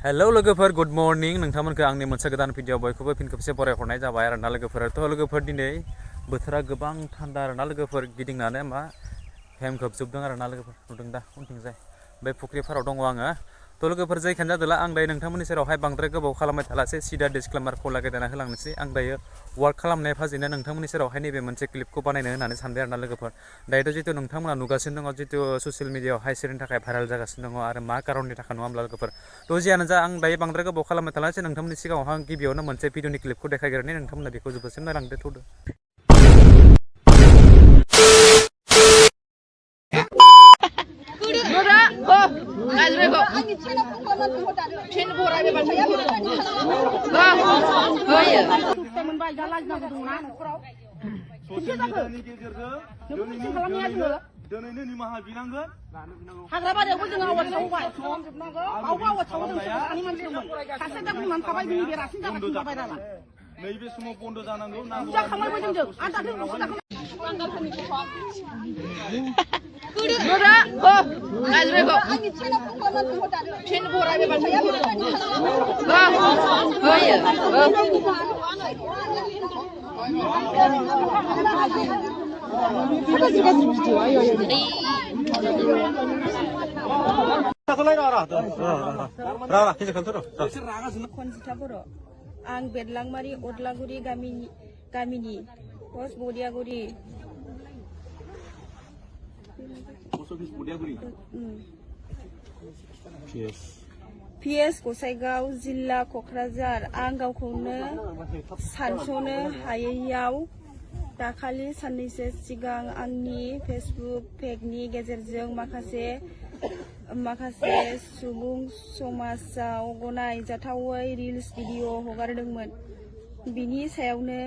hello लोगोफोर good morning नोंथांमोनखौ आंनि मोनसे गोदान भिडिअ बयखौबो फिन खेबसे बरायहरनाय जाबाय आरोना लोगोफोर लोगोफोर दिनै बोथोरा गोबां थान्दा आरोना लोगोफोर गिदिंनानै मा हेम खोबजोबदों आरोना लोगोफोर नुदों दा उनथिंजाय बे फुख्रिफोराव दङ आङो लोगोफोर जायखियानो जादोला आं दायो नोंथांमोननि सेरावहाय बांद्राय गोबाव खालामबाय थालासै सिदा डिसक्लेमारखौ लागायना होलांनोसै आं दायो वार्क खालामनाय फाजिनो नोंथांमोननि सेरावहाय नैबे मोनसे क्लिपखौ बानायनो होननानै सानबाय आरोना लोगोफोर दायोथ' जितु नोंथांमोना नुगासिनो दङ जितु ससियेल मिडियायावहाय सेरनि थाखाय भाइरेल जागासिनो दङ आरो मा कारननि थाखाय नङा होमब्ला लोगोफोर जियानो जा आं दायो बांद्राय गोबाव खालामबाय थालासै नोंथांमोननि सिगाङावहाय आं गिबियावनो मोनसे भिडिअनि क्लिपखौ देखायग्रोनि नोंथांमोना बेखौ जोबोसिम नायलांदो थौदो दिनैनो निमाहा बिनांगोन हाग्राबारियावबो जों आवाज सावबाय खालामजोबनांगौ आवबो आवाज सावो जों सानि मानसिमोन सासे दा बुंनानै थाबाय बिनि बेरासिन जागासिनो जाबाय दाला नैबे समाव बन्द जानांगौ नांगौ जा खामायबाय जों आदा जों न'खर बांगालफोरनि गथ' गोरा हो गाज्रिखौ आंनि चेनेलखौ खालामनानै हरदानो फेन बरायबाय बाथाया Konjitaya बर' आं बेदलांमारि अदलागुरि गामिनि पस्ट बदियागुरि PS गसाइगाव जिल्ला क'क्राझार आं गावखौनो सानस'नो हायैयाव दाखालि साननैसो सिगां आंनि फेसबुक पेजनि गेजेरजों माखासे सुबुं समाजाव गनायजाथावै रिल्स भिडिअ हगारदोंमोन बिनि सायावनो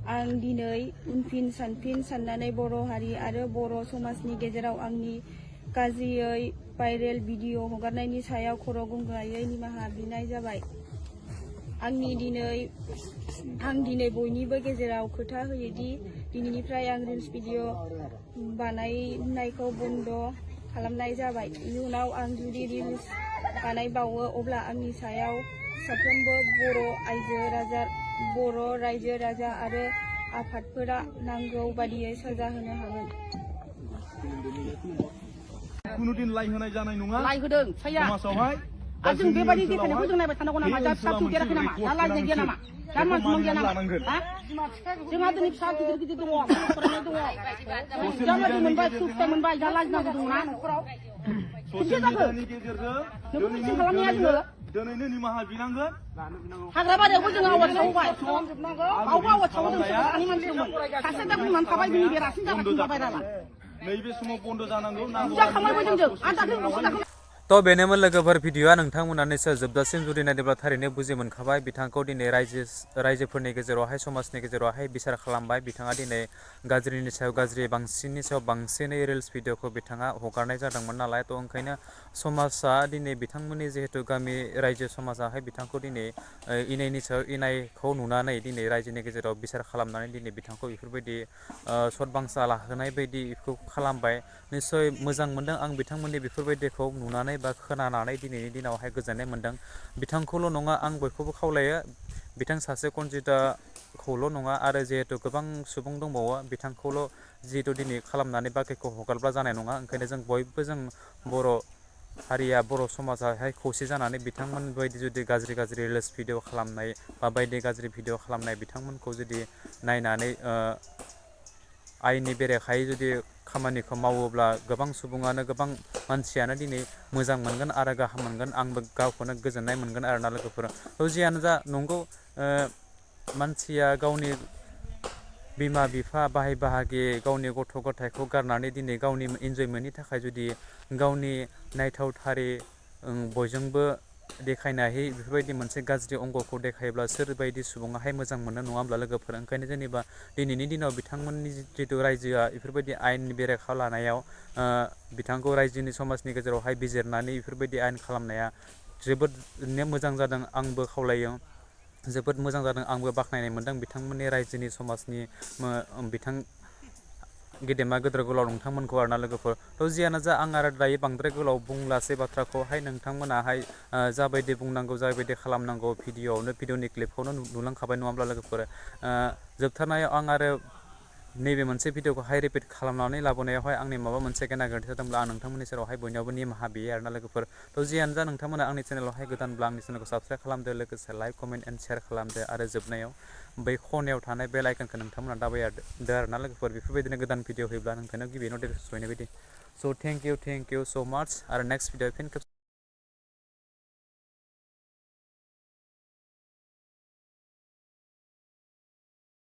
आं दिनै उनफिन सानफिन साननानै बर' हारि आरो बर' समाजनि गेजेराव आंनि गाज्रियै भाइरेल भिडिअ हगारनायनि सायाव खर' गंगायै निमाहा बिनाय जाबाय आं दिनै बयनिबो गेजेराव खोथा होयोदि दिनैनिफ्राय आं रिल्स भिडिअ बानायनायखौ बन्द खालामनाय जाबाय इयुनाव आं जुदि रिल्स बानायबावो अब्ला आंनि सायाव साफ्रोमबो बर' रायजो राजा आरो आफादफोरा नांगौ बादियै साजा होनो हागोन कुनुदिन लाइ होनाय जानाय नङा लाइ होदों साया समाजावहाय जों बेबायदि देखायनायखौ जों नायबाय थानांगौ नामा दा फिसा फिसौ देराखै नामा दा लाजिनाय गैया नामा दा मानसिमोन गैया नामा जोंहा दिनै फिसा गिदिर गिदिर दङ फरायनाय दङ जाबायदि मोनबाय फिथाइ मोनबाय दा लाजिनांगौ दङना न'खराव ससियेल मिडियानि गेजेरजों खालामनाया जोङो दिनैनो निमाहा बिनांगोन हाग्राबारियावबो जों आवाज सावबाय खालामजोबनांगौ आवबो आवाज सावो जों सानि मानसिमोन सासे दा बुंनानै थाबाय बिनि बेरासिन जागासिनो जाबाय दाला नैबे समाव बन्द जानांगौ नांगौ जा खामायबाय जों आदा जों न'खर बेनोमोन लोगोफोर भिडिअआ नोंथांमोना निसय जोबजासिम जुदि नायदोंब्ला थारैनो बुजि मोनखाबाय बिथांखौ दिनै रायजोफोरनि गेजेरावहाय समाजनि गेजेरावहाय बिसार खालामबाय बिथाङा दिनै गाज्रिनि सायाव गाज्रि बांसिननि सायाव बांसिनै रिल्स भिडिअखौ बिथाङा हगारनाय जादोंमोन नालाय ओंखायनो समाजा दिनै बिथांमोननि जिहेतु गामि रायजो समाजाहाय बिथांखौ दिनै इनायनि सायाव इनायखौ नुनानै दिनै रायजोनि गेजेराव बिसार खालामनानै दिनै बिथांखौ बेफोरबायदि सदबांसा लाहोनाय बायदि बेखौ खालामबाय निस्सय मोजां मोनदों आं बिथांमोननि बेफोरबायदिखौ नुनानै बा खोनानानै दिनैनि दिनावहाय गोजोननाय मोनदों बिथांखौल' नङा आं बयखौबो खावलायो बिथां सासे कनजिताखौल' नङा आरो जिहेतु गोबां सुबुं दंबावो बिथांखौल' जिहेतु दिनै खालामनानै बाखिखौ हगारब्ला जानाय नङा ओंखायनो जों बयबो जों बर' हारिया बर' समाजाहाय खौसे जानानै बिथांमोन बायदि जुदि गाज्रि रिल्स भिडिअ खालामनाय बा बायदि गाज्रि भिडिअ खालामनाय बिथांमोनखौ जुदि नायनानै आयेननि बेरेखायै जुदि खामानिखौ मावोब्ला गोबां सुबुङानो गोबां मानसियानो दिनै मोजां मोनगोन आरो गाहाम मोनगोन आंबो गावखौनो गोजोननाय मोनगोन आरोना लोगोफोर जियानो जा नंगौ मानसिया गावनि बिमा बिफा बाहाय बाहागि गावनि गथ' गथायखौ गारनानै दिनै गावनि इन्जयमेन्टनि थाखाय जुदि गावनि नायथावथारै बयजोंबो देखायनायै बेफोरबायदि मोनसे गाज्रि अंगखौ देखायोब्ला सोरबायदि सुबुङाहाय मोजां मोनो नङा होमब्ला लोगोफोर ओंखायनो जेनेबा दिनैनि दिनाव बिथांमोननि जितु रायजोआ बेफोरबायदि आयेननि बेरेखा लानायाव बिथांखौ रायजोनि समाजनि गेजेरावहाय बिजिरनानै बेफोरबायदि आयेन खालामनाया जोबोदनो मोजां जादों आंबो खावलायो जोबोद मोजां जादों आंबो बाख्नायनाय मोनदों बिथांमोननि रायजोनि समाजनि बिथां गेदेमा गेदेर गोलाव नोंथांमोनखौ आरोना लोगोफोर थ' जियानो जा आं आरो दायो बांद्राय गोलाव बुंलासै बाथ्राखौहाय नोंथांमोनाहाय जाबायदि बुंनांगौ जाबायदि खालामनांगौ भिडिअनि क्लिपखौनो नुलांखाबाय नङा होमब्ला लोगोफोर जोबथारनायाव आं आरो नैबे मोनसे भिडिअखौहाय रिपिट खालामनानै लाबोनायावहाय आंनि माबा मोनसे गेना गोरोन्थि जादोंब्ला आं नोंथांमोननि सेरावहाय बयनियावबो निमाहा बियो आरोना लोगोफोर थ' जियानो जा नोंथांमोना आंनि चेनेलावहाय गोदानब्ला आंनि चेनेलखौ साबस्क्राइब खालामदो लोगोसे लाइक कमेन्ट एन्ड शेयार खालामदो आरो जोबनायाव बै खनायाव थानाय बेल आइकनखौ नोंथांमोना दाबायदो आरोना लोगोफोर बेफोरबायदिनो गोदान भिडिअ होयोब्ला नोंथांनाव गिबियावनो सहैनाय बायदि स' थेंक इउ स' माच आरो नेक्स्ट भिडिअ फिन